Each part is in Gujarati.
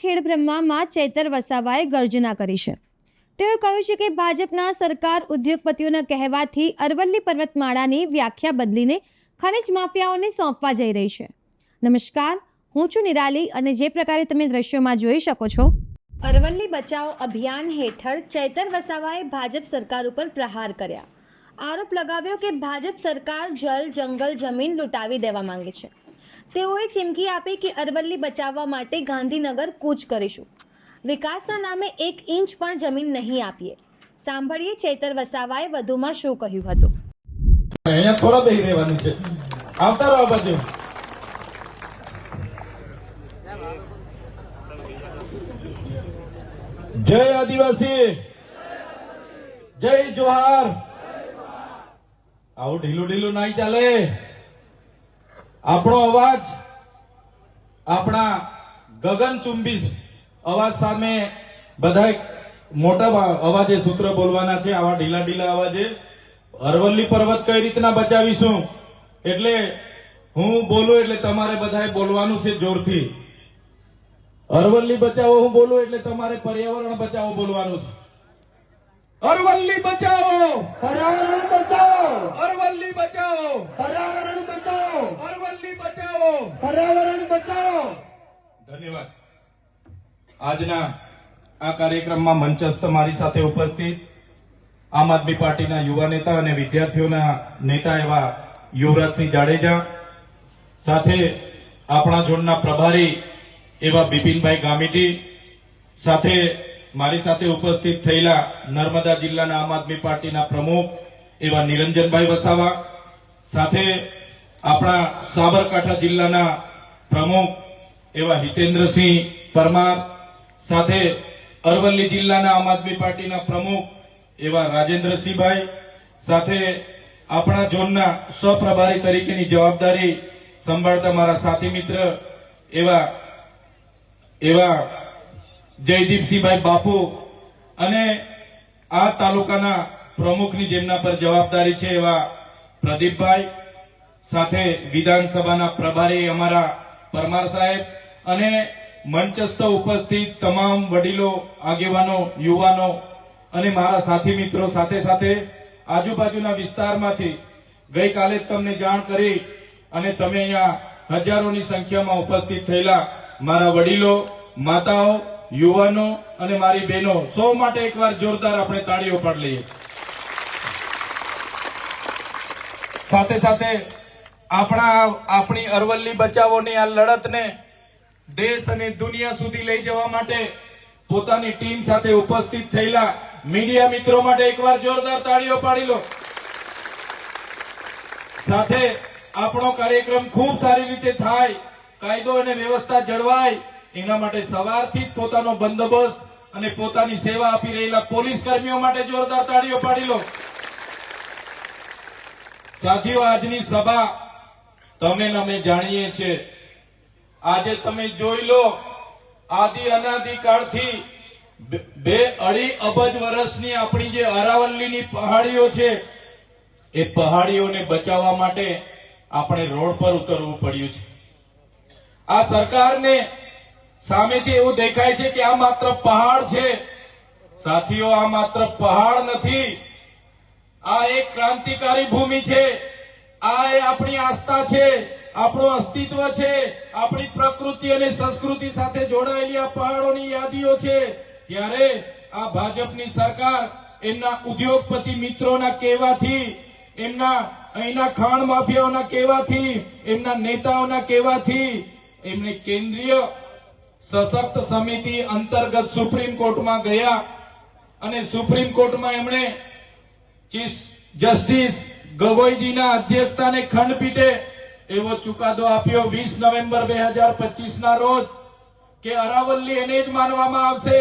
ખેડબ્રહ્મામાં ચૈતર વસાવાએ ગર્જના કરી છે। તેઓએ કહ્યું છે કે ભાજપના સરકાર ઉદ્યોગપતિઓના કહેવાથી અરવલ્લી પર્વતમાળાની વ્યાખ્યા બદલીને ખનિજ માફિયાઓને સોંપવા જઈ રહી છે। નમસ્કાર, હું છું નિરાલી અને જે પ્રકારે તમે દ્રશ્યોમાં જોઈ શકો છો, અરવલ્લી બચાવો અભિયાન હેઠળ ચૈતર વસાવાએ ભાજપ સરકાર ઉપર પ્રહાર કર્યા। આરોપ લગાવ્યો કે ભાજપ સરકાર જલ, જંગલ, જમીન લૂંટાવી દેવા માંગે છે। તેઓએ ચીમકી આપી કે અરવલ્લી બચાવવા માટે ગાંધીનગર કૂચ કરીશું, વિકાસના નામે 1 ઇંચ પણ જમીન નહીં આપીએ। સાંભળીએ ચૈતર વસાવાએ વધુમાં શું કહ્યું હતું। અહીંયા થોડા બેહી રહેવાનું છે, આવતા રહો બાજુ। જય આદિવાસી, જય જોહાર। આવું ઢીલું ઢીલું નહીં ચાલે। આપણો અવાજ, આપણા ગગનચુંબી અવાજ સામે બધા મોટા અવાજે સૂત્ર બોલવાના છે। આવા ઢીલા ઢીલા અવાજે અરવલ્લી પર્વત કઈ રીતના બચાવીશું, એટલે હું બોલું એટલે તમારે બધાએ બોલવાનું છે જોરથી। અરવલ્લી બચાવો હું બોલું એટલે તમારે પર્યાવરણ બચાવો બોલવાનું છે। અરવલ્લી બચાવો, પર્યાવરણ બચાવો, અરવલ્લી બચાવો, પર્યાવરણ બચાવો, અરવલ્લી બચાવો, પર્યાવરણ બચાવો। ધન્યવાદ। આજના આ કાર્યક્રમમાં મંચસ્થ મારી સાથે ઉપસ્થિત આમ આદમી પાર્ટીના યુવા નેતા અને વિદ્યાર્થીઓના નેતા એવા યુવરાજસિંહ જાડેજા, સાથે આપણા ઝોનના પ્રભારી એવા બિપિનભાઈ ગામિતી, સાથે મારી સાથે ઉપસ્થિત થયેલા નર્મદા જિલ્લાના આમ આદમી પાર્ટીના પ્રમુખ એવા નિરંજનભાઈ વસાવા, સાથે આપણા સાબરકાંઠા જિલ્લાના પ્રમુખ એવા હિતેન્દ્રસિંહ પરમાર, સાથે અરવલ્લી જિલ્લાના આમ આદમી પાર્ટીના પ્રમુખ એવા રાજેન્દ્રસિંહભાઈ, સાથે આપણા ઝોનના સહપ્રભારી તરીકેની જવાબદારી સંભાળતા મારા સાથી મિત્ર એવા જયદીપસિંહભાઈ બાપુ, અને આ તાલુકાના પ્રમુખની જેમના પર જવાબદારી છે એવા પ્રદીપભાઈ, સાથે વિધાનસભાના પ્રભારી અમારા પરમાર સાહેબ, અને મંચસ્થ ઉપસ્થિત તમામ વડીલો, આગેવાનો, યુવાનો અને મારા સાથી મિત્રો, સાથે સાથે આજુબાજુના વિસ્તારમાંથી ગઈકાલે જ તમને જાણ કરી અને તમે અહીંયા હજારોની સંખ્યામાં ઉપસ્થિત થયેલા મારા વડીલો, માતાઓ, યુવાનો અને મારી બહેનો, સૌ માટે એકવાર જોરદાર આપણે તાળીઓ પાડી લઈએ। સાથે સાથે આપણી અરવલ્લી બચાવોની આ લડતને દેશ અને દુનિયા સુધી લઈ જવા માટે પોતાની ટીમ સાથે ઉપસ્થિત થયેલા મીડિયા મિત્રો માટે એકવાર જોરદાર તાળીઓ પાડી લો। સાથે આપણો કાર્યક્રમ ખૂબ સારી રીતે થાય, કાયદો અને વ્યવસ્થા જળવાય, એના માટે સવારથી જ પોતાનો બંદોબસ્ત અને પોતાની સેવા આપી રહેલા પોલીસ કર્મીઓ માટે જોરદાર તાળીઓ પાડી લો। સાથીઓ, આજની સભા તમે અમે જાણીએ છીએ। આજે તમે જોઈ લો, આદિ અનાદિ કાળથી 2-2.5 અબજ વર્ષની આપણી જે અરાવલ્લીની પહાડીઓ છે, એ પહાડીઓને બચાવવા માટે આપણે રોડ પર ઉતરવું પડ્યું છે। આ સરકારને સામેથી એવું દેખાય છે કે આ માત્ર પહાડ છે। સાથીઓ, આ માત્ર પહાડ નથી, આ એક ક્રાંતિકારી ભૂમિ છે। આ એ આપણી આસ્થા છે, આપણું અસ્તિત્વ છે, આપણી પ્રકૃતિ અને સંસ્કૃતિ સાથે જોડાયેલી આ પહાડોની યાદીઓ છે। ત્યારે આ ભાજપની સરકાર એમના ઉદ્યોગપતિ મિત્રોના કહેવાથી, એમના અહીંના ખાણ માફિયાઓના કહેવાથી, એમના નેતાઓના કહેવાથી એમને કેન્દ્રીય સશક્ત સમિતિ અંતર્ગત સુપ્રીમ કોર્ટમાં ગયા અને સુપ્રીમ કોર્ટમાં એમણે ચીફ જસ્ટિસ ગગોઈજીના અધ્યક્ષસ્થાને ખંડપીઠે એવો ચુકાદો આપ્યો 20 નવેમ્બર 2025 ના રોજ કે અરાવલ્લી એને જ માનવામાં આવશે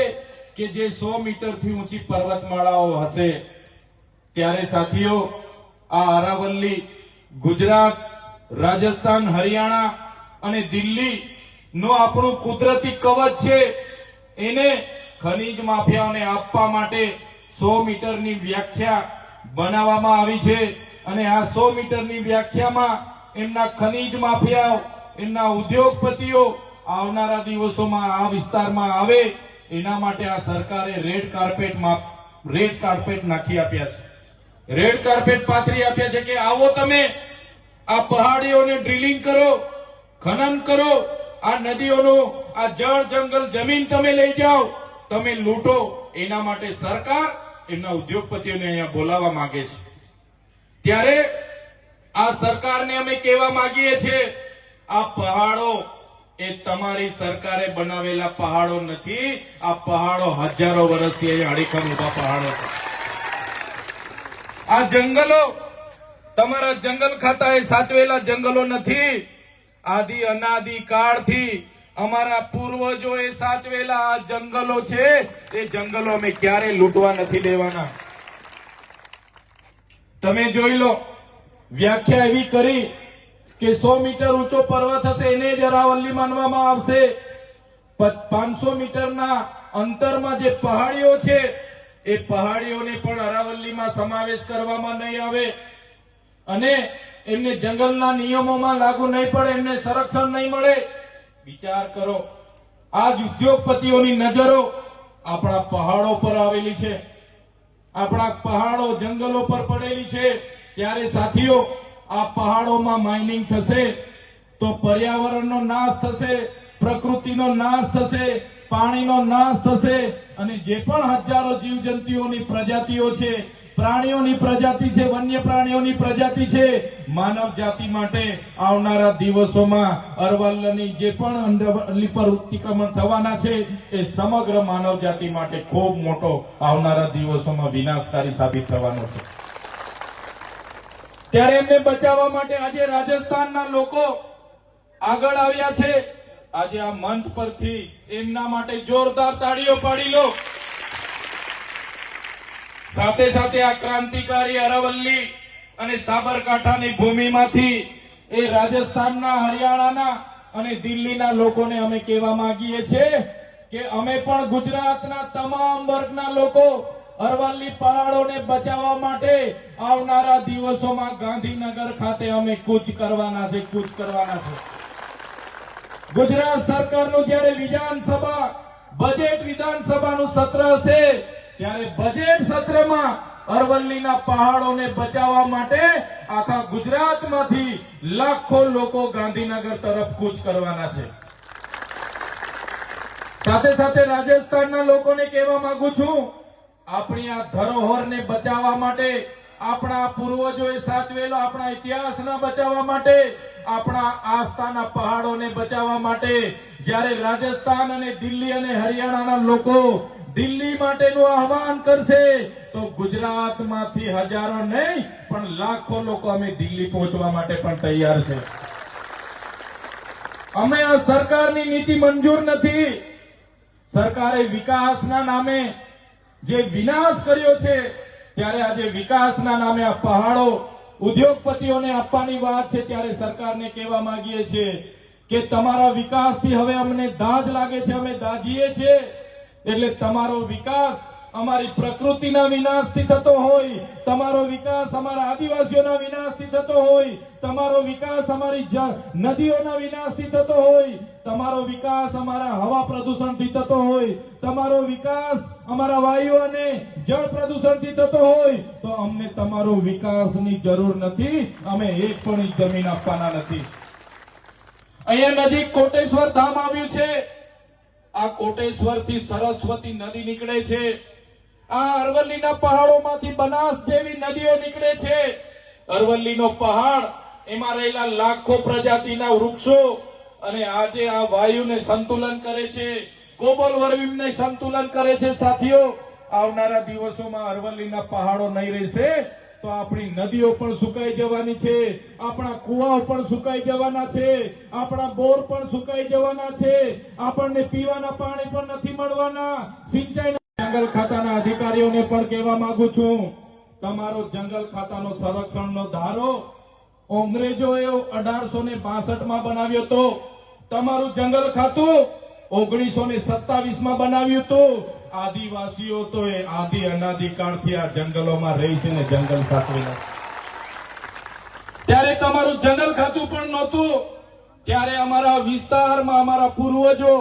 કે જે 100 મીટરથી ઊંચી પર્વતમાળાઓ હશે। ત્યારે સાથીઓ, આ અરાવલ્લી ગુજરાત, રાજસ્થાન, હરિયાણા અને દિલ્હી નું આપણું કુદરતી કવચ છે। એને ખનીજ માફિયાઓને આપવા માટે 100 મીટરની વ્યાખ્યા બનાવવામાં આવી છે અને આ 100 મીટરની વ્યાખ્યામાં એમના ખનીજ માફિયાઓ, એમના ઉદ્યોગપતિઓ આવનારા દિવસોમાં આ વિસ્તારમાં આવે એના માટે આ સરકારે રેડ કાર્પેટ નાખી આપ્યા છે, રેડ કાર્પેટ પાથરી આપ્યા છે કે આવો તમે આ પહાડીઓને ડ્રિલિંગ કરો, ખનન કરો, આ નદીઓનું આ જળ જંગલ જમીન તમે લઈ જાઓ, તમે લૂંટો. એના માટે સરકાર એમના ઉદ્યોગપતિઓને અહીંયા બોલાવવા માંગે છે. ત્યારે આ સરકારને અમે કહેવા માંગીએ છીએ, આ પહાડો એ તમારી સરકારે બનાવેલા પહાડો નથી. આ પહાડો હજારો વર્ષથી અહીંયા અડીખમ ઉભા પહાડો છે. આ જંગલો તમારા જંગલ ખાતાએ સાચવેલા જંગલો નથી. આદિ અનાદિ કાળથી અમારા પૂર્વજોએ સાચવેલા આ જંગલો છે. એ જંગલો અમે ક્યારે લૂંટવા નથી દેવાના. તમે જોઈ લો, વ્યાખ્યા એવી કરી કે 100 મીટર ઊંચો પર્વત હશે એને જ અરાવલ્લી માનવામાં આવશે. 500 મીટરના અંતરમાં જે પહાડીઓ છે એ પહાડીઓને પણ અરાવલ્લીમાં સમાવેશ કરવામાં નહીં આવે અને એમને જંગલના નિયમોમાં લાગુ નહીં પડે, એમને સંરક્ષણ નહીં મળે. વિચાર કરો, આજ ઉદ્યોગપતિઓની નજરો આપણા પહાડો પર આવેલી છે, આપણા પહાડો જંગલો પર પડેલી છે. ત્યારે સાથીઓ, આ પહાડોમાં માઇનિંગ થશે તો પર્યાવરણનો નાશ થશે, પ્રકૃતિનો નાશ થશે, પાણીનો નાશ થશે અને જે પણ હજારો જીવજંતુઓની પ્રજાતિઓ છે, પ્રાણીઓની પ્રજાતિ છે, વન્ય પ્રાણીઓની પ્રજાતિ છે, માનવ જાતિ માટે આવનારા દિવસોમાં અરવલ્લીની જે પણ અરવલ્લી પર અતિક્રમણ થવાના છે એ સમગ્ર માનવ જાતિ માટે ખૂબ મોટો આવનારા દિવસોમાં વિનાશકારી સાબિત થવાનો છે. ત્યારે એમને બચાવવા માટે આજે રાજસ્થાનના લોકો આગળ આવ્યા છે. આજે આ મંચ પરથી એમના માટે જોરદાર તાળીઓ પાડી લો. સાથે સાથે આ ક્રાંતિકારી અરવલ્લી અને સાબરકાંઠાની ભૂમિમાંથી એ રાજસ્થાનના, હરિયાણાના અને દિલ્હીના લોકોને અમે કહેવા માંગીએ છીએ કે અમે પણ ગુજરાતના તમામ વર્ગના લોકો અરવલ્લી પહાડોને બચાવવા માટે આવનારા દિવસોમાં ગાંધીનગર ખાતે અમે કૂચ કરવાના છે. ગુજરાત સરકારનું જ્યારે વિધાનસભા બજેટ વિધાનસભાનું સત્ર હશે ત્યારે બજેટ સત્રમાં અરવલ્લીના પહાડોને બચાવવા માટે આખા ગુજરાતમાંથી લાખો લોકો ગાંધીનગર તરફ કૂચ કરવાના છે. સાથે સાથે રાજસ્થાનના લોકોને કહેવા માંગુ છું, આપણી આ ધરોહરને બચાવવા માટે, આપણા પૂર્વજોએ સાચવેલો આપણા ઇતિહાસને બચાવવા માટે, આપણા આસ્થાના પહાડોને બચાવવા માટે જ્યારે રાજસ્થાન અને દિલ્હી અને હરિયાણાના લોકો દિલ્હી માટેનું આહવાન કરશે તો ગુજરાતમાંથી હજારો નહીં પણ લાખો લોકો અમે દિલ્હી પહોંચવા માટે પણ તૈયાર છે. અમે આ સરકારની નીતિ મંજૂર નથી. સરકારે વિકાસના નામે જે વિનાશ કર્યો છે ત્યારે આજે વિકાસના નામે આ પહાડો ઉદ્યોગપતિઓને આપવાની વાત છે. ત્યારે સરકારને કહેવા માંગીએ છીએ કે તમારા વિકાસથી હવે અમને દાજ લાગે છે, અમે દાજીએ છીએ. એટલે તમારો વિકાસ અમારી પ્રકૃતિના વિનાશથી થતો હોય, તમારો વિકાસ અમારા આદિવાસીઓના વિનાશથી થતો હોય, તમારો વિકાસ અમારી નદીઓના વિનાશથી થતો હોય, તમારો વિકાસ અમારા હવા પ્રદૂષણથી થતો હોય, તમારો વિકાસ અમારા વાયુ અને જળ પ્રદૂષણથી થતો હોય તો અમને તમારો વિકાસની જરૂર નથી. અમે એક પણ જમીન આપવાના નથી. અહીંયા નજીક કોટેશ્વર ધામ આવ્યું છે. આ કોટેશ્વરથી સરસ્વતી નદી નીકળે છે. આ અરવલ્લીના પહાડોમાંથી બનાસ જેવી નદીઓ નીકળે છે. અરવલ્લીનો પહાડ, એમાં રહેલા લાખો પ્રજાતિના વૃક્ષો અને આજે આ વાયુને સંતુલન કરે છે, ગ્લોબલ વોર્મિંગને સંતુલન કરે છે. સાથીઓ, આવનારા દિવસોમાં અરવલ્લીના પહાડો નહીં રહેશે તો આપણી નદીઓ પણ સુકાઈ જવાની છે, આપણા કુવાઓ પણ સુકાઈ જવાના છે, આપણા બોર પણ સુકાઈ જવાના છે, આપણને પીવાના પાણી પણ નથી મળવાના. સિંચાઈ જંગલ ખાતાના અધિકારીઓને પણ કહેવા માંગુ છું, તમારો જંગલ ખાતાનો સંરક્ષણનો ધારો અંગ્રેજોએ 1862માં બનાવ્યો હતો. તમારું જંગલ ખાતું 1927માં બનાવ્યું હતું. આદિવાસીઓ તો એ આદિ અનાદિકાળથી આ જંગલોમાં રહી છે ને જંગલ સાચવેલા. ત્યારે તમારું જંગલ ખાતું પણ નહોતું. ત્યારે અમારા વિસ્તારમાં અમારા પૂર્વજો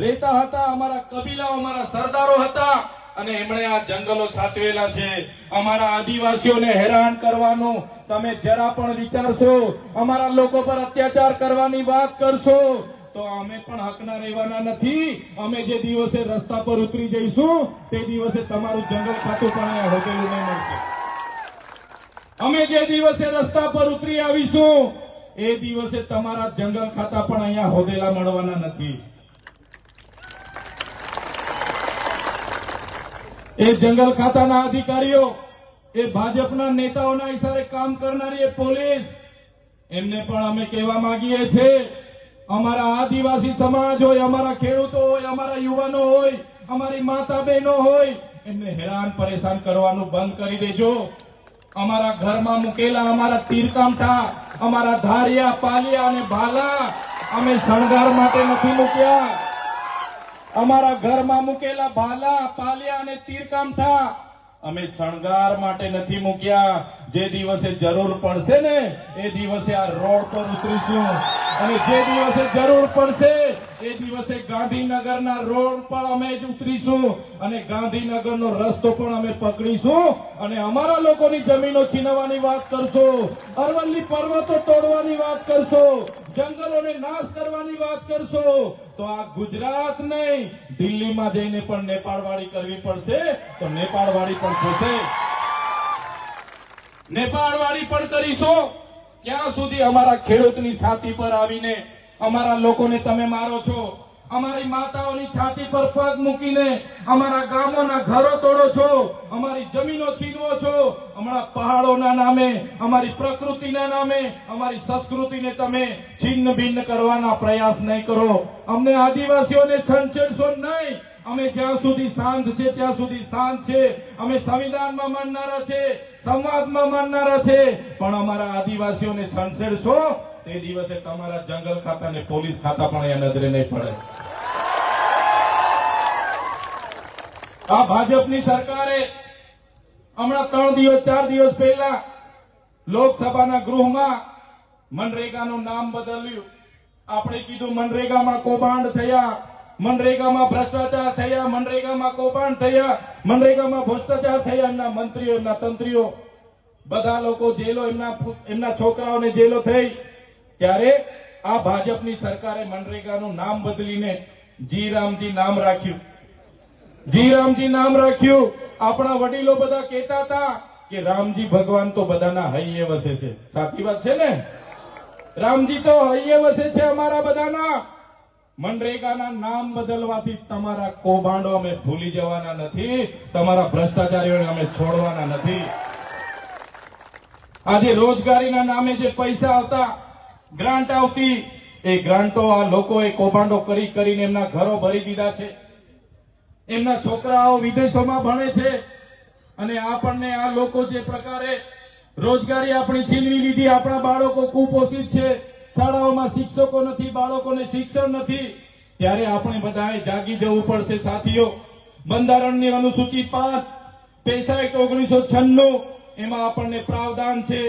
રહેતા હતા, અમારા કબીલાઓ, અમારા સરદારો હતા અને એમણે આ જંગલો સાચવેલા છે. અમારા આદિવાસીઓને હેરાન કરવાનું તમે જરા પણ વિચારશો, અમારા લોકો પર અત્યાચાર કરવાની વાત કરશો તો અમે પણ હકના રહેવાના નથી. અમે જે દિવસે રસ્તા પર ઉતરી જઈશું તે દિવસે તમારું જંગલ ખાતું પણ અહીંયા હોટેલું નહીં મળશે. અમે જે દિવસે રસ્તા પર ઉતરી આવીશું એ દિવસે તમારા જંગલ ખાતા પણ અહીંયા હોદેલા મળવાના નથી. એ જંગલ ખાતાના અધિકારીઓ, એ ભાજપના નેતાઓના ઈશારે કામ કરનારી એ પોલીસ, એમને પણ અમે કહેવા માંગીએ છીએ, અમારા આદિવાસી સમાજ હોય, અમારા ખેડૂતો હોય, અમારા યુવાનો હોય, અમારી માતા બહેનો હોય, એમને હેરાન પરેશાન કરવાનું બંધ કરી દેજો. અમારા ઘરમાં મૂકેલા અમારા તીરકામઠા, અમારા ધારિયા, પાલિયા અને ભાલા અમે શણગાર માટે નથી મૂક્યા. અમારા ઘરમાં મૂકેલા ભાલા, પાલિયા અને તીરકામઠા અમે શણગાર માટે નથી મૂક્યા. જે દિવસે જરૂર પડશે ને એ દિવસે આ રોડ પર ઉતરીશું અને જે દિવસે જરૂર પડશે એ દિવસે ગાંધીનગરના રોડ પર અમે જ ઉતરીશું અને ગાંધીનગરનો રસ્તો પણ અમે પકડીશું અને અમારા લોકોની જમીનો છીનવવાની વાત કરશો, અરવલ્લી પર્વતો તોડવાની વાત કરશો, જંગલોને નાશ કરવાની વાત કરશો તો આ ગુજરાત નહીં, દિલ્હીમાં જઈને પણ નેપાળવાડી કરવી પડશે તો નેપાળવાડી પણ થશે. નેપાળવાડી પણ કરીશું. ક્યાં સુધી અમારા ખેડૂતની છાતી પર આવીને અમારા લોકોને તમે મારો છો, અમારી માતાઓની છાતી પર પગ મૂકીને અમારા ગામોના ઘરો તોડો છો, અમારી જમીનો છીનવો છો, હમણાં પહાડોના નામે, અમારી પ્રકૃતિના નામે, અમારી સંસ્કૃતિને તમે છિન્ન ભિન્ન કરવાના પ્રયાસ નહીં કરો. અમને આદિવાસીઓને છંછેડશો નહીં. અમે જ્યાં સુધી શાંત છે ત્યાં સુધી શાંત છે. અમે સંવિધાનમાં માનનારા છે, સંવાદમાં માનનારા છે, પણ અમારા આદિવાસીઓને છંછેડશો તે દિવસે તમારા જંગલ ખાતા અને પોલીસ ખાતા પણ અહીંયા નજરે નહીં પડે. આ ભાજપની સરકારે હમણાં 3 દિવસ 4 દિવસ પહેલા લોકસભાના ગૃહમાં મનરેગાનું નામ બદલ્યું. આપણે કીધું મનરેગામાં કૌભાંડ થયા, મનરેગામાં ભ્રષ્ટાચાર થયા, મનરેગામાં કૌભાંડ થયા, મનરેગામાં ભ્રષ્ટાચાર થયા. એમના મંત્રીઓ, એમના તંત્રીઓ, બધા લોકો જેલો, એમના છોકરાઓને જેલો થઈ. ત્યારે આ ભાજપની સરકારે મનરેગાનું નામ બદલીને જી રામજી નામ રાખ્યું. જી રામજી નામ રાખ્યું. આપણા વડીલો બધા કહેતા હતા કે રામજી ભગવાન તો બધાના હૈયે વસે છે. સાચી વાત છે ને? રામજી તો હૈયે વસે છે અમારા બધાના. મનરેગાના નામ બદલવાથી તમારા કૌભાંડો અમે ભૂલી જવાના નથી, તમારા ભ્રષ્ટાચારીઓને અમે છોડવાના નથી. આજે રોજગારીના નામે જે પૈસા આવતા, ગ્રાન્ટ આવતી, એ ગ્રાન્ટો આ લોકોએ કૌભાંડો કરીને એમના ઘરો ભરી દીધા છે. એમના છોકરાઓ વિદેશોમાં ભણે છે અને આપણને આ લોકો જે પ્રકારે રોજગારી આપણી છીનવી લીધી, આપણા બાળકો કુપોષિત છે, શાળાઓમાં શિક્ષકો નથી, બાળકોને શિક્ષણ નથી. ત્યારે આપણે બધાએ જાગી જવું પડશે સાથીઓ. બંધારણની અનુસૂચિ 5, પૈસા એક્ટ 1996 એમાં આપણને પ્રાવધાન છે.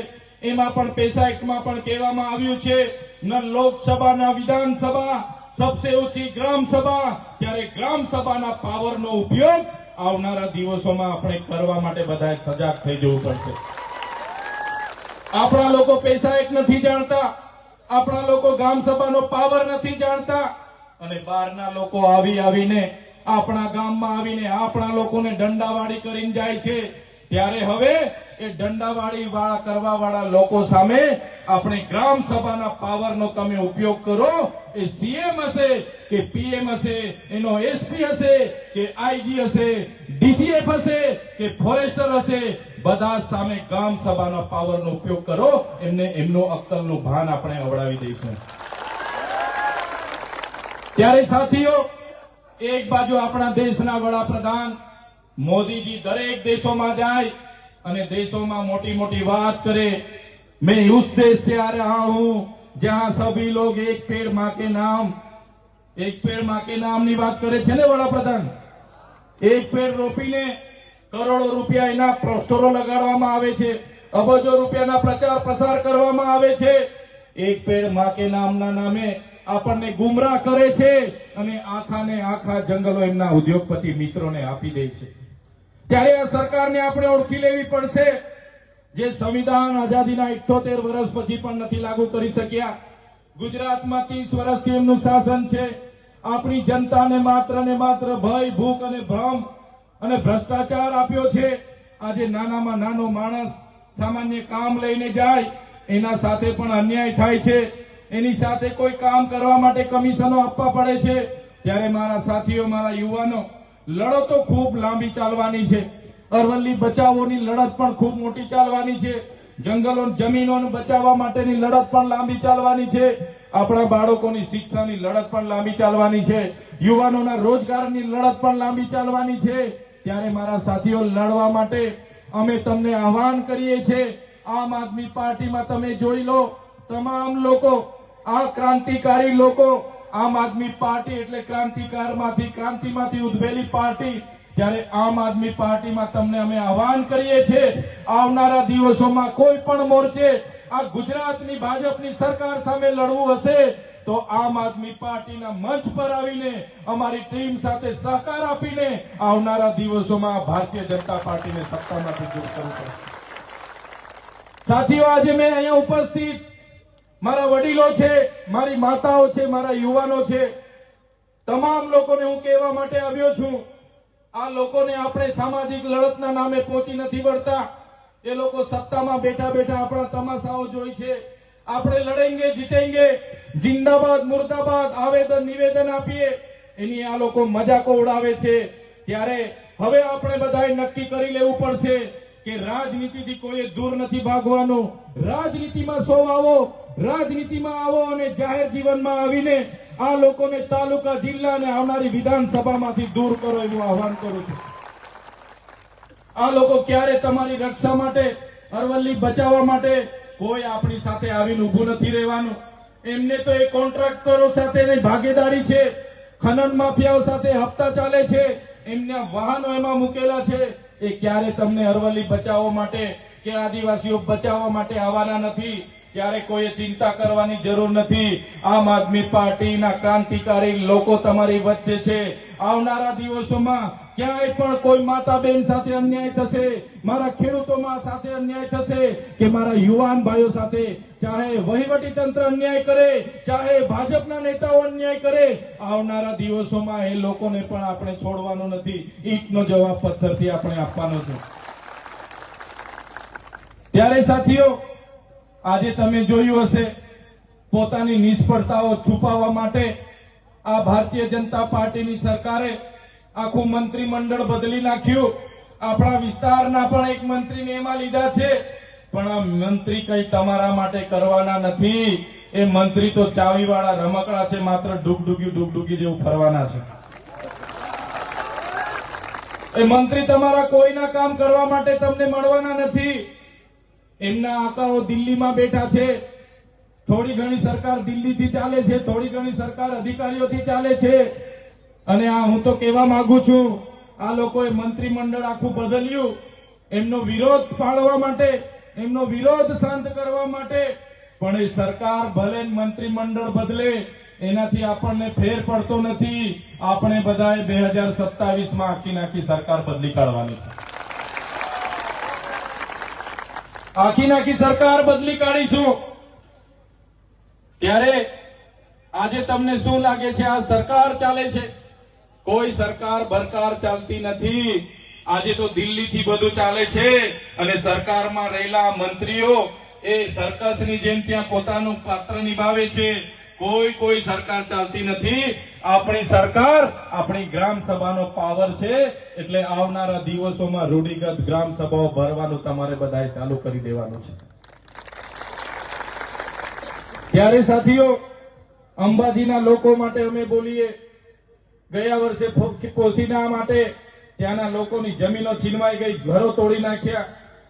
એમાં પણ પૈસા એક્ટમાં પણ કહેવામાં આવ્યું છે ન લોકસભા ન વિધાનસભા, સબસે ઊંચી ગ્રામ સભા. ત્યારે ગ્રામ સભાના પાવરનો ઉપયોગ આવનારા દિવસોમાં આપણે કરવા માટે બધાએ સજાગ થઈ જવું પડશે. આપણા લોકો પૈસા એક્ટ નથી જાણતા, આપણા લોકો ગ્રામ સભાનો પાવર નથી જાણતા અને બહારના લોકો આવીને આપણા ગામમાં આવીને આપણા લોકોને દંડાવાળી કરીને જાય છે. ત્યારે હવે એ દંડાવાળી વાળા કરવા વાળા લોકો સામે આપણે ગ્રામ સભાના પાવરનો તમે ઉપયોગ કરો. એ સીએમ હશે કે પીએમ હશે, એનો એસપી હશે કે આઈજી હશે, ડીસીએફ હશે કે ફોરેસ્ટર હશે, બધા સામે ગ્રામ સભાના પાવરનો ઉપયોગ કરો. એમને એમનું અક્કલનું ભાન આપણે અવડાવી દઈશું. ત્યારે સાથીઓ, એક બાજુ આપણા દેશના વડાપ્રધાન મોદીજી દરેક દેશોમાં જાય અને દેશોમાં મોટી મોટી વાત કરે. मैं उस देश से आ रहा हूं जहां सभी लोग एक पेड़ मां के नाम ની વાત કરે છે ને વડાપ્રધાન. એક પેડ રોપીને કરોડો રૂપિયા એના પોસ્ટરો લગાડવામાં આવે છે, અબજો રૂપિયાના પ્રચાર પ્રસાર કરવામાં આવે છે. એક પેડ માં કે નામના નામે આપણને ગુમરાહ કરે છે અને આખાને આખા જંગલો એમના ઉદ્યોગપતિ મિત્રોને આપી દે છે. ત્યારે આ સરકારને આપણે ઓળખી લેવી પડશે, જે સંવિધાન આઝાદીના 78 વર્ષ પછી પણ નથી લાગુ કરી શક્યા. ગુજરાતમાં 30 વર્ષથી એમનું શાસન છે. આપણી જનતાને માત્ર ને માત્ર ભય, ભૂખ અને ભ્રમ અને ભ્રષ્ટાચાર આપ્યો છે. આજે નાનામાં નાનો માણસ સામાન્ય કામ લઈને જાય, એના સાથે પણ અન્યાય થાય છે. એની સાથે કોઈ કામ કરવા માટે કમિશનો આપવા પડે છે. ત્યારે મારા સાથીઓ, મારા યુવાનો, લડતો ખૂબ લાંબી ચાલવાની છે. અરવલ્લી બચાવોની લડત પણ ખૂબ મોટી ચાલવાની છે. જંગલો, જમીનોને બચાવવા માટેની લડત પણ લાંબી ચાલવાની છે. આપણા બાળકોની શિક્ષાની લડત પણ લાંબી ચાલવાની છે. યુવાનોના રોજગારની લડત પણ લાંબી ચાલવાની છે. ત્યારે મારા સાથીઓ, લડવા માટે અમે તમને આહવાન કરીએ છીએ. આમ આદમી પાર્ટીમાં તમે જોઈ લો, તમામ લોકો, આ ક્રાંતિકારી લોકો, આમ આદમી પાર્ટી એટલે ક્રાંતિમાંથી ઉદ્ભવેલી પાર્ટી. ત્યારે આમ આદમી પાર્ટીમાં તમને અમે આહવાન કરીએ છીએ, આવનારા દિવસોમાં કોઈ પણ મોરચે આ ગુજરાતની ભાજપની સરકાર સામે લડવું હશે તો આમ આદમી પાર્ટીના મંચ પર આવીને અમારી ટીમ સાથે સહકાર આપીને આવનારા દિવસોમાં ભારતીય જનતા પાર્ટીને સત્તામાંથી દૂર કરવું પડશે. સાથીઓ, આજે મેં અહીંયા ઉપસ્થિત મારા વડીલો છે, મારી માતાઓ છે, મારા યુવાનો છે, તમામ લોકોને હું કહેવા માટે આવ્યો છું, આ લોકોને આપણે સામાજિક લડતના નામે પહોંચી નથી વળતા. એ લોકો સત્તામાં બેઠા બેઠા આપણા તમાશાઓ જોઈ છે. આપણે લડેંગે, જીતેંગે, જિંદાબાદ, મુર્દાબાદ આવેદન નિવેદન આપીએ, એની આ લોકો મજાકો ઉડાવે છે. ત્યારે હવે આપણે બધાએ નક્કી કરી લેવું પડશે કે રાજનીતિથી કોઈ દૂર નથી ભાગવાનું. રાજનીતિમાં સૌ આવો, રાજનીતિમાં આવો અને જાહેર જીવનમાં આવીને આ લોકોને તાલુકા, જિલ્લા અને આવનારી વિધાનસભામાંથી દૂર કરો એવું આહવાન કરું છું. આ લોકો ક્યારે તમારી રક્ષા માટે, અરવલ્લી બચાવવા માટે કોઈ આપણી સાથે આવીને ઊભું નથી રહેવાનું. એમને તો એ કોન્ટ્રાક્ટરો સાથેની ભાગીદારી છે, ખનન માફિયાઓ સાથે હપ્તા ચાલે છે, એમના વાહનો એમાં મૂકેલા છે. એ ક્યારે તમને અરવલ્લી બચાવવા માટે કે આદિવાસીઓ બચાવવા માટે આવવાના નથી. ત્યારે કોઈ ચિંતા કરવાની જરૂર નથી. આમ આદમી પાર્ટીના ક્રાંતિકારી લોકો તમારી વચ્ચે છે. આવનારા દિવસોમાં ક્યાંય પણ કોઈ માતા બહેન સાથે અન્યાય થશે, મારા ખેડૂતોમાં સાથે અન્યાય થશે કે મારા યુવાન ભાઈઓ સાથે, ચાહે વહીવટી તંત્ર અન્યાય કરે, ચાહે ભાજપના નેતાઓ અન્યાય કરે, આવનારા દિવસોમાં એ લોકોને પણ આપણે છોડવાનો નથી. ઈંટનો જવાબ પથ્થરથી આપણે આપવાનો છે. ત્યારે સાથીઓ, આજે તમે જોયું હશે, પોતાની નિષ્ફળતાઓ છુપાવવા માટે આ ભારતીય જનતા પાર્ટીની સરકારે આખું મંત્રીમંડળ બદલી નાખ્યું. આપણા વિસ્તારના પણ એક મંત્રીને એમાં લીધા છે, પણ આ મંત્રી કઈ તમારા માટે કરવાના નથી. એ મંત્રી તો ચાવીવાળા રમકડા છે, માત્ર ડુગડુગી જેવું ફરવાના છે. એ મંત્રી તમારા કોઈના કામ કરવા માટે તમને મળવાના નથી. એમના આકાઓ દિલ્હીમાં બેઠા છે. થોડી ઘણી સરકાર દિલ્હીથી ચાલે છે, થોડી ઘણી સરકાર અધિકારીઓથી ચાલે છે. અને આ હું તો કહેવા માંગુ છું, આ લોકોએ મંત્રીમંડળ આખું બદલ્યું એમનો વિરોધ પાળવા માટે, એમનો વિરોધ શાંત કરવા માટે. પણ એ સરકાર ભલે મંત્રીમંડળ બદલે, એનાથી આપણને ફેર પડતો નથી. આપણે બધાએ 2027માં આખી સરકાર બદલી કાઢવાની છે. આખી સરકાર બદલી કાઢીશું. ત્યારે આજે તમને શું લાગે છે? આ સરકાર ચાલે છે, કોઈ સરકાર બરકાર ચાલતી નથી. આજે તો દિલ્હીથી બધું ચાલે છે અને સરકારમાં રહેલા મંત્રીઓ એ સર્કસની જેમ ત્યાં પોતાનું પાત્ર નિભાવે છે. કોઈ સરકાર ચાલતી નથી. આપણી સરકાર, આપણી ગ્રામ સભાનો પાવર છે. એટલે આવનારા દિવસોમાં રૂઢિગત ગ્રામ સભાઓ ભરવાનું તમારે બધાએ ચાલુ કરી દેવાનું છે. ત્યારે સાથીઓ, અંબાજીના લોકો માટે અમે બોલીએ. ગયા વર્ષે પોસીના માટે ત્યાંના લોકોની જમીનો છીનવાઈ ગઈ, ઘરો તોડી નાખ્યા,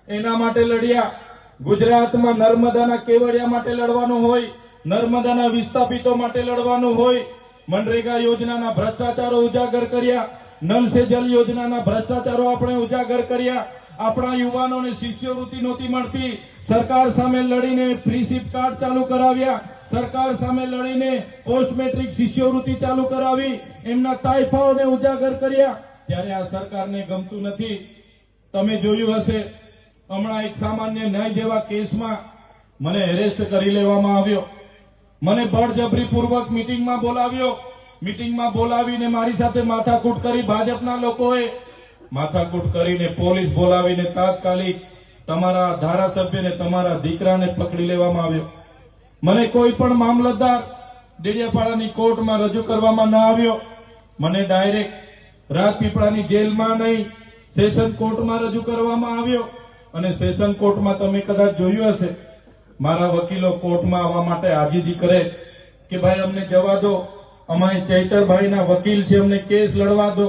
એના માટે લડ્યા. ગુજરાતમાં નર્મદાના કેવડિયા માટે લડવાનું હોય, નર્મદાના વિસ્થાપિતો માટે લડવાનું હોય. મનરેગા યોજનાના ભ્રષ્ટાચારો ઉજાગર કર્યા, નલ સે જલ યોજનાના ભ્રષ્ટાચારો આપણે ઉજાગર કર્યા. આપણા યુવાનોને શિષ્યવૃત્તિ નહોતી મળતી. સરકાર સામે લડીને ફ્રી સિપ કાર્ડ ચાલુ કરાવ્યા, સરકાર સામે લડીને પોસ્ટ મેટ્રિક શિષ્યવૃત્તિ ચાલુ કરાવી, એમના તાઇફાઓને ઉજાગર કર્યા. ત્યારે આ સરકારને ગમતું નથી. તમે જોયું હશે, હમણાં એક સામાન્ય ન્યાય જેવા કેસમાં મને એરેસ્ટ કરી લેવામાં આવ્યો. મને બળજબરી પૂર્વક મીટિંગમાં બોલાવ્યો. મીટિંગમાં બોલાવીને મારી સાથે માથાકૂટ કરી. ભાજપના લોકોએ માથાકૂટ કરીને પોલીસ બોલાવીને તાત્કાલિક તમારા ધારાસભ્યને, તમારા દીકરાને પકડી લેવામાં આવ્યો. મને કોઈ પણ મામલતદાર ડેડિયાપાડાની કોર્ટમાં રજૂ કરવામાં ન આવ્યો. મને ડાયરેક્ટ રાજપીપળાની જેલમાં નહીં, સેશન કોર્ટમાં રજૂ કરવામાં આવ્યો. અને સેશન કોર્ટમાં તમે કદાચ જોયું હશે, મારા વકીલો કોર્ટમાં આવવા માટે આજીજી કરે કે ભાઈ અમને જવા દો, અમારે ચૈતરભાઈના વકીલ છે, અમને કેસ લડવા દો.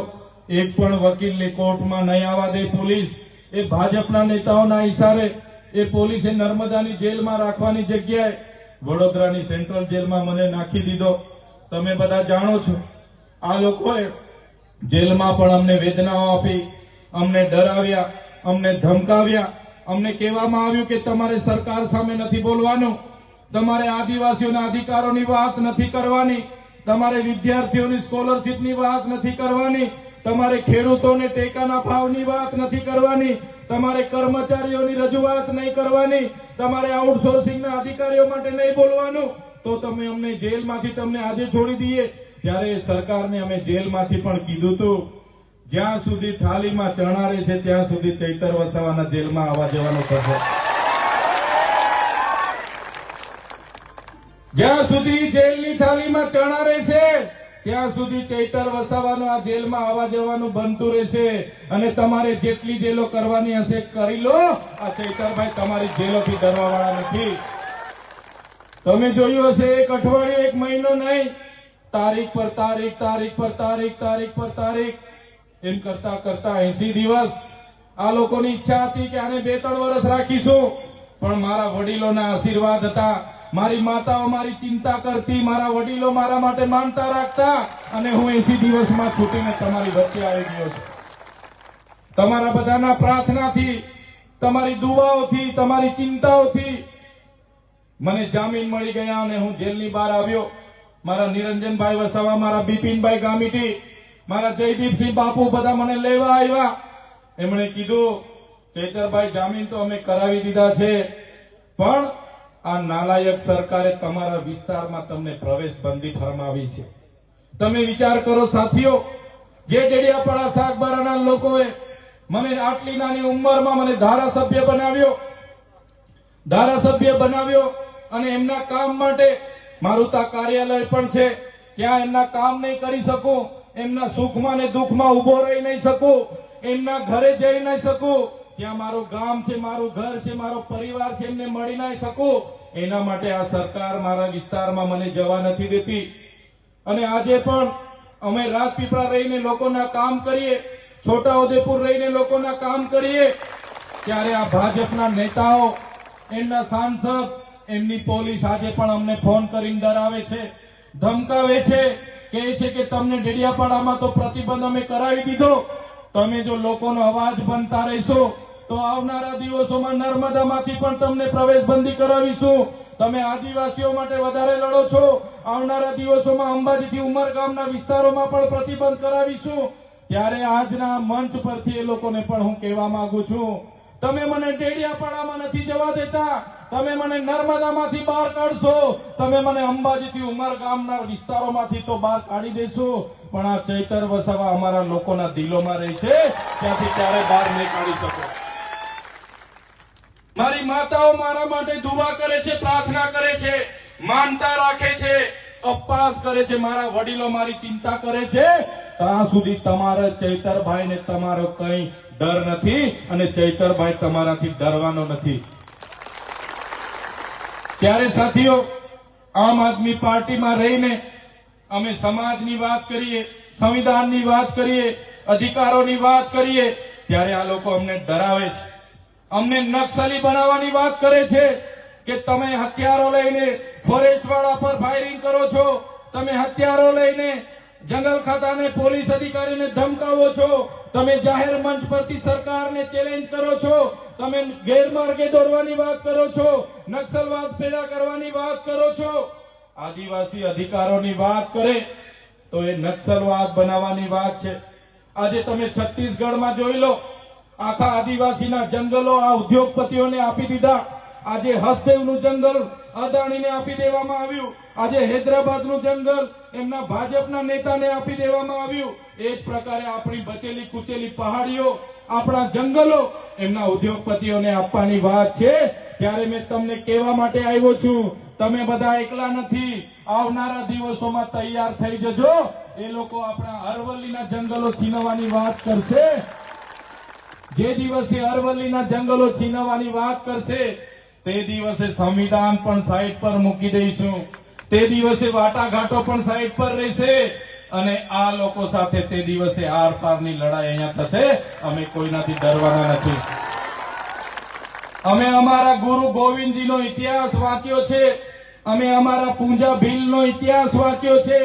એક પણ વકીલને કોર્ટમાં નહીં આવવા દે પોલીસ. એ ભાજપના નેતાઓના ઈશારે એ પોલીસે નર્મદાની જેલમાં રાખવાની જગ્યાએ વડોદરાની સેન્ટ્રલ જેલમાં મને નાખી દીધો. તમે બધા જાણો છો, આ લોકોએ જેલમાં પણ અમને વેદનાઓ આપી, અમને ડરાવ્યા, અમને ધમકાવ્યા. અમને કહેવામાં આવ્યું કે તમારે સરકાર સામે નથી બોલવાનું, તમારે આદિવાસીઓના અધિકારોની વાત નથી કરવાની, તમારે વિદ્યાર્થીઓની સ્કોલરશીપની વાત નથી કરવાની, તમારે ખેડૂતોને ટેકાના ભાવની વાત નથી કરવાની, તમારે કર્મચારીઓની રજૂઆત નહીં કરવાની, તમારે આઉટસોર્સિંગના અધિકારીઓ માટે નહીં બોલવાનું. તો તમે અમને જેલમાંથી તમને આજે છોડી દઈએ. ત્યારે સરકારને અમે જેલમાંથી પણ કીધું હતું, જ્યાં સુધી થાળીમાં ચણા રહે છે ત્યાં સુધી ચૈતર વસાવાના જેલમાં આવવા જવાનું થશે. જ્યાં સુધી જેલની થાળીમાં ચણા રહેશે ત્યાં સુધી ચૈતર વસાવાનું આ જેલમાં આવવા જવાનું બનતું રહેશે. અને તમારે જેટલી જેલો કરવાની હશે કરી લો. આ ચૈતરભાઈ તમારી જેલોથી ડરવા વાળા નથી. તમે જોયું હશે, એક અઠવાડિયું, એક મહિનો નહીં, તારીખ પર તારીખ, તારીખ પર તારીખ, તારીખ પર તારીખ, એમ કરતા કરતા 80 દિવસ આ લોકોની ઈચ્છા હતી કે આને 2-3 વર્ષ રાખીશું. પણ મારા વડીલોના આશીર્વાદ હતા, મારી માતાઓ મારી ચિંતા કરતી, મારા વડીલો મારા માટે માનતા રાખતા, અને હું 80 દિવસમાં છૂટીને તમારી વચ્ચે આવી ગયો છું. તમારા બધાના પ્રાર્થનાથી, તમારી દુઆઓથી, તમારી ચિંતાઓથી મને જામીન મળી ગયા અને હું જેલની બહાર આવ્યો. મારા નિરંજનભાઈ વસાવા, મારા બિપિનભાઈ ગામિતી, મારા જયદીપસિંહ બાપુ બધા મને લેવા આવ્યા. એમણે કીધું, ચૈતરભાઈ જામીન તો અમે કરાવી દીધા છે, પણ આ નાલાયક સરકારે તમારા વિસ્તારમાં તમને પ્રવેશ બંધી ફરમાવી છે. તમે વિચાર કરો સાથીઓ, જે ડેડિયાપાડા સાગબારાના લોકોએ મને આટલી નાની ઉંમરમાં મને ધારાસભ્ય બનાવ્યો અને એમના કામ માટે મારું તા કાર્યાલય પણ છે, ત્યાં એમના કામ નહીં કરી શકું, એમના સુખમાં ને દુઃખમાં ઉભો રહી નહીં શકું, એમના ઘરે જઈ નહીં શકું, ત્યાં મારું ગામ છે, મારું ઘર છે, મારો પરિવાર છે, એમને મળી નહીં શકું. એના માટે આ સરકાર મારા વિસ્તારમાં મને જવા નથી દેતી. અને આજે પણ અમે રાજપીપળા રહીને લોકોના કામ કરીએ, છોટાઉદેપુર રહીને લોકોના કામ કરીએ, ત્યારે આ ભાજપના નેતાઓ, એમના સાંસદ, એમની પોલીસ આજે પણ અમને ફોન કરીને ડરાવે છે, ધમકાવે છે, કહે છે કે તમને ડેડિયાપાડામાં તો પ્રતિબંધ અમે કરાવી દીધો, તમે જો લોકોનો અવાજ બનતા રહેશો તો આવનારા દિવસોમાં નર્મદામાંથી પણ તમને પ્રવેશબંધી કરાવીશું. તમે આદિવાસીઓ માટે વધારે લડો છો, આવનારા દિવસોમાં અંબાજીથી ઉમરગામના વિસ્તારોમાં પણ પ્રતિબંધ કરાવીશું. ત્યારે આજના મંચ પરથી એ લોકોને પણ હું કહેવા માંગુ છું, તમે મને ડેડિયાપાડામાં નથી જવા દેતા, તમે મને નર્મદામાંથી બહાર કાઢશો, તમે મને અંબાજીથી ઉમરગામના વિસ્તારોમાંથી તો બહાર કાઢી દેશો, પણ આ ચૈતર વસાવા અમારા લોકોના દિલોમાં રહી છે, ત્યાંથી ક્યારે બહાર નહીં કાઢી શકો. મારી માતાઓ મારા માટે દુઆ કરે છે, પ્રાર્થના કરે છે, માનતા રાખે છે, ઉપવાસ કરે છે, મારા વડીલો મારી ચિંતા કરે છે. ત્યાં સુધી તમારા ચૈતરભાઈને તમારો કઈ ડર નથી અને ચૈતરભાઈ તમારાથી ડરવાનો નથી. ત્યારે સાથીઓ, આમ આદમી પાર્ટીમાં રહીને અમે સમાજની વાત કરીએ, સંવિધાનની વાત કરીએ, અધિકારોની વાત કરીએ, ત્યારે આ લોકો અમને ડરાવે છે, અમને નક્સલી બનાવવાની વાત કરે છે કે તમે હથિયારો લઈને ફોરેસ્ટ વાળા પર ફાયરિંગ કરો છો, તમે હથિયારો લઈને જંગલ ખાતાને પોલીસ અધિકારીને ધમકાવો છો, તમે જાહેર મંચ પરથી સરકારને ચેલેન્જ કરો છો, તમે ગેરમાર્ગે દોરવાની વાત કરો છો, નક્સલવાદ પેદા કરવાની વાત કરો છો. આદિવાસી અધિકારોની વાત કરે તો એ નક્સલવાદ બનાવવાની વાત છે. આજે તમે છત્તીસગઢમાં જોઈ લો, આખા આદિવાસીના જંગલો આ ઉદ્યોગપતિઓને આપી દીધા. આજે હસદેવનું જંગલ અદાણીને આપી દેવામાં આવ્યું. આજે હૈદરાબાદનું જંગલ એમના ભાજપના નેતાને આપી દેવામાં આવ્યું. એ જ પ્રકારે આપણી બચેલી કુચેલી પહાડીઓ, આપણા જંગલો એમના ઉદ્યોગપતિઓને આપવાની વાત છે. ત્યારે મેં તમને કહેવા માટે આવ્યો છું, તમે બધા એકલા નથી. આવનારા દિવસોમાં તૈયાર થઈ જજો. એ લોકો આપણા અરવલ્લીના જંગલો છીનવવાની વાત કરશે. જે દિવસે અરવલ્લીના જંગલો છીનવવાની વાત કરશે તે દિવસે સંવિધાન પણ સાઈડ પર મૂકી દઈશું. તે દિવસે વાટાઘાટો પણ સાઈડ પર રહેશે અને આ લોકો સાથે તે દિવસે આર પારની લડાઈ અહીંયા થશે. અમે કોઈનાથી ડરવાના નથી. અમે અમારા ગુરુ ગોવિંદજીનો ઇતિહાસ વાંચ્યો છે. અમે અમારા પૂંજા ભીલનો ઇતિહાસ વાંચ્યો છે.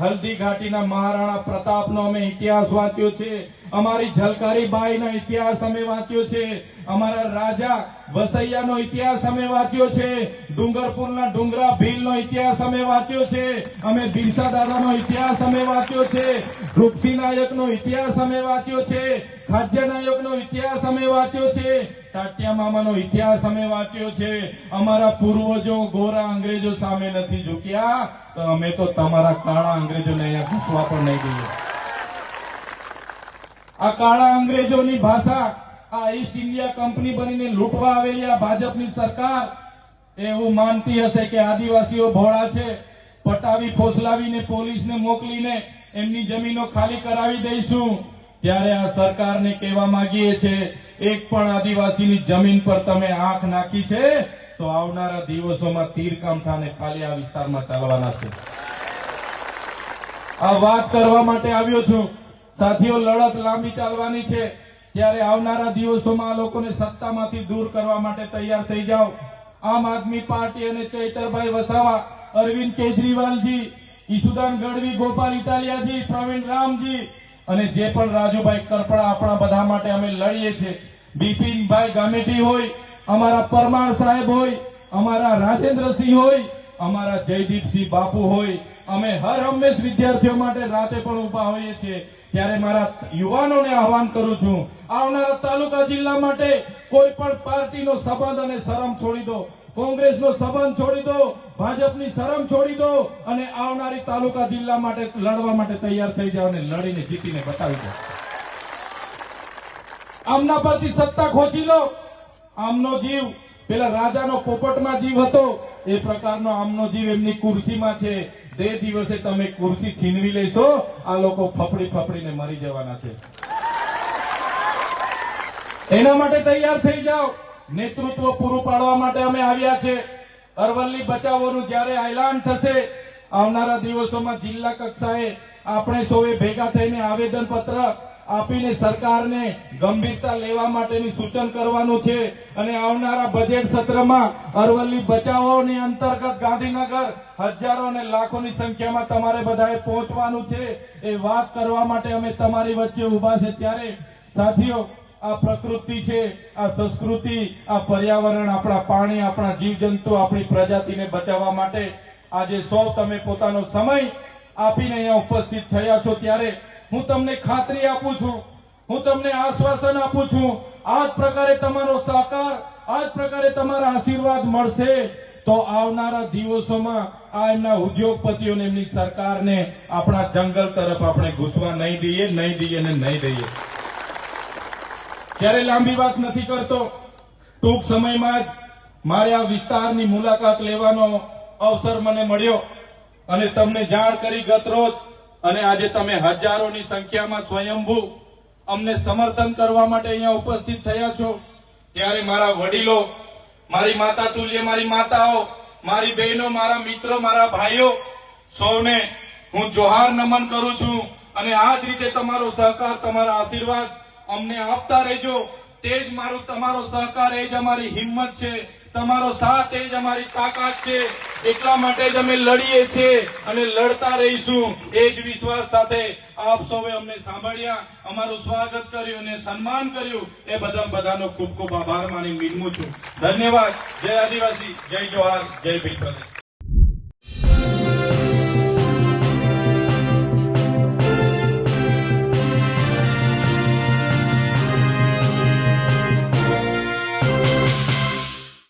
હલ્દી ઘાટીના મહારાણા પ્રતાપનો અમે ઇતિહાસ વાંચ્યો છે. અમારી ઝલકારી બાઈનો ઇતિહાસ અમે વાંચ્યો છે. અમારા રાજા વસૈયાનો ઇતિહાસ અમે વાંચ્યો છે. ડુંગરપુરના ડુંગરા ભીલનો ઇતિહાસ અમે વાંચ્યો છે. અમે બિરસા દાદાનો ઇતિહાસ અમે વાંચ્યો છે. રૂપસિંહ નાયકનો ઇતિહાસ અમે વાંચ્યો છે. ખાજ્યા નાયકનો ઇતિહાસ અમે વાંચ્યો છે. ટાટિયા મામાનો ઇતિહાસ અમે વાંચ્યો છે. અમારા પૂર્વજો ગોરા અંગ્રેજો સામે નથી ઝૂક્યા તો અમે તો તમારા કાળા અંગ્રેજોને અહીંયા ઘૂસવા પણ નહીં દઈએ. આ કાળા અંગ્રેજોની ભાષા, આ ઈસ્ટ ઇન્ડિયા કંપની બનીને લૂંટવા આવેલી આ ભાજપની સરકાર એવું માનતી હશે કે આદિવાસીઓ ભોળા છે, પટાવી ફોસલાવીને પોલીસને મોકલીને એમની જમીનો ખાલી કરાવી દઈશું. ત્યારે આ સરકારને કહેવા માંગીએ છીએ, એક પણ આદિવાસીની જમીન પર તમે આંખ નાખી છે તો આવનારા દિવસોમાં તીરકામઠાને ખાલી આ વિસ્તારમાં ચાલવાના છે. આ વાત કરવા માટે આવ્યો છું. સાથીઓ, લડત લાંબી ચાલવાની છે. ત્યારે આવનારા દિવસોમાં આ લોકોને સત્તામાંથી દૂર કરવા માટે તૈયાર થઈ જાઓ. આમ આદમી પાર્ટી અને ચૈતરભાઈ વસાવા, અરવિંદ કેજરીવાલજી, ઈસુદાન ગઢવી, ગોપાલ ઇટાલિયાજી, પ્રવીણ રામજી અને જે પણ રાજુભાઈ કરપડા આપણા બધા માટે અમે લડીએ છીએ. બિપિનભાઈ ગામેટી હોય, અમારા પરમાર સાહેબ હોય, અમારા રાજેન્દ્રસિંહ હોય, અમારા જયદીપસિંહ બાપુ હોય, અમે હર હંમેશ વિદ્યાર્થીઓ માટે રાતે પણ ઉભા હોઈએ છીએ. ત્યારે મારા યુવાનોને આહવાન કરું છું, આવનારા તાલુકા જિલ્લા માટે કોઈ પણ પાર્ટીનો સંબંધ અને શરમ છોડી દો. કોંગ્રેસનો સંબંધ છોડી દો, ભાજપની શરમ છોડી દો અને આવનારી તાલુકા જિલ્લા માટે લડવા માટે તૈયાર થઈ જાઓ અને લડીને જીતીને બતાવી દો. આમના પરથી સત્તા ખોચી લો. આમનો જીવ પેલા રાજાનો પોપટમાં જીવ હતો, એ પ્રકારનો આમનો જીવ એમની ખુરશીમાં છે. તે દિવસે તમે ખુરશી છીનવી લેશો, આ લોકો ફફડી ફફડીને મરી જવાના છે. એના માટે તૈયાર થઈ જાઓ. નેતૃત્વ પૂરું પાડવા માટે અમે આવ્યા છે. અરવલ્લી બચાવોનું જ્યારે એલાન થશે, આવનારા દિવસોમાં જિલ્લા કક્ષાએ આપણે સૌએ ભેગા થઈને આવેદન પત્ર આપીને સરકારને ગંભીરતા લેવા માટેની સૂચન કરવાનું છે. અને આવનારા બજેટ સત્રમાં અરવલ્લી બચાવોની અંતર્ગત ગાંધીનગર હજારો અને લાખોની સંખ્યામાં તમારે બધાએ પહોંચવાનું છે. એ વાત કરવા માટે અમે તમારી વચ્ચે ઉભા છે. ત્યારે સાથીઓ, આ પ્રકૃતિ છે, આ સંસ્કૃતિ, આ પર્યાવરણ, આપણા પાણી, આપણા જીવજંતુ, આપણી પ્રજાતિને બચાવવા માટે આજે સૌ તમે પોતાનો સમય આપીને અહીંયા ઉપસ્થિત થયા છો. ત્યારે હું તમને ખાતરી આપું છું, હું તમને આશ્વાસન આપું છું, આ જ પ્રકારે તમારો સહકાર, આ જ પ્રકારે તમારા આશીર્વાદ મળશે તો આવનારા દિવસોમાં આ એમના ઉદ્યોગપતિઓને, એમની સરકારને આપણા જંગલ તરફ આપણે ઘૂસવા નહીં દઈએ ને નહીં દઈએ. ત્યારે લાંબી વાત નથી કરતો. ટૂંક સમયમાં જ મારે આ વિસ્તારની મુલાકાત લેવાનો અવસર મને મળ્યો અને તમને જાણ કરી ગત રોજ. અને આજે તમે હજારોની સંખ્યામાં સ્વયંભૂ અમને સમર્થન કરવા માટે અહીંયા ઉપસ્થિત થયા છો. ત્યારે મારા વડીલો, મારી માતા તુલ્ય, મારી માતાઓ, મારી બહેનો, મારા મિત્રો, મારા ભાઈઓ, સૌને હું જોહાર નમન કરું છું. અને આ જ રીતે તમારો સહકાર, તમારા આશીર્વાદ અમને આપતા રહેજો. તે જ મારું તમારો સહકાર, એ જ અમારી હિંમત છે. તમારો સાથ એ જ અમારી તાકાત છે. એટલા માટે જ અમે લડીએ છીએ અને લડતા રહીશું. એ જ વિશ્વાસ સાથે આપ સૌએ અમને સાંભળ્યા, અમારું સ્વાગત કર્યું અને સન્માન કર્યું. એ બધાનો ખૂબ ખૂબ આભાર માની વિનમું છું. ધન્યવાદ. જય આદિવાસી, જય જોહાર, જય ભીલ પ્રદેશ.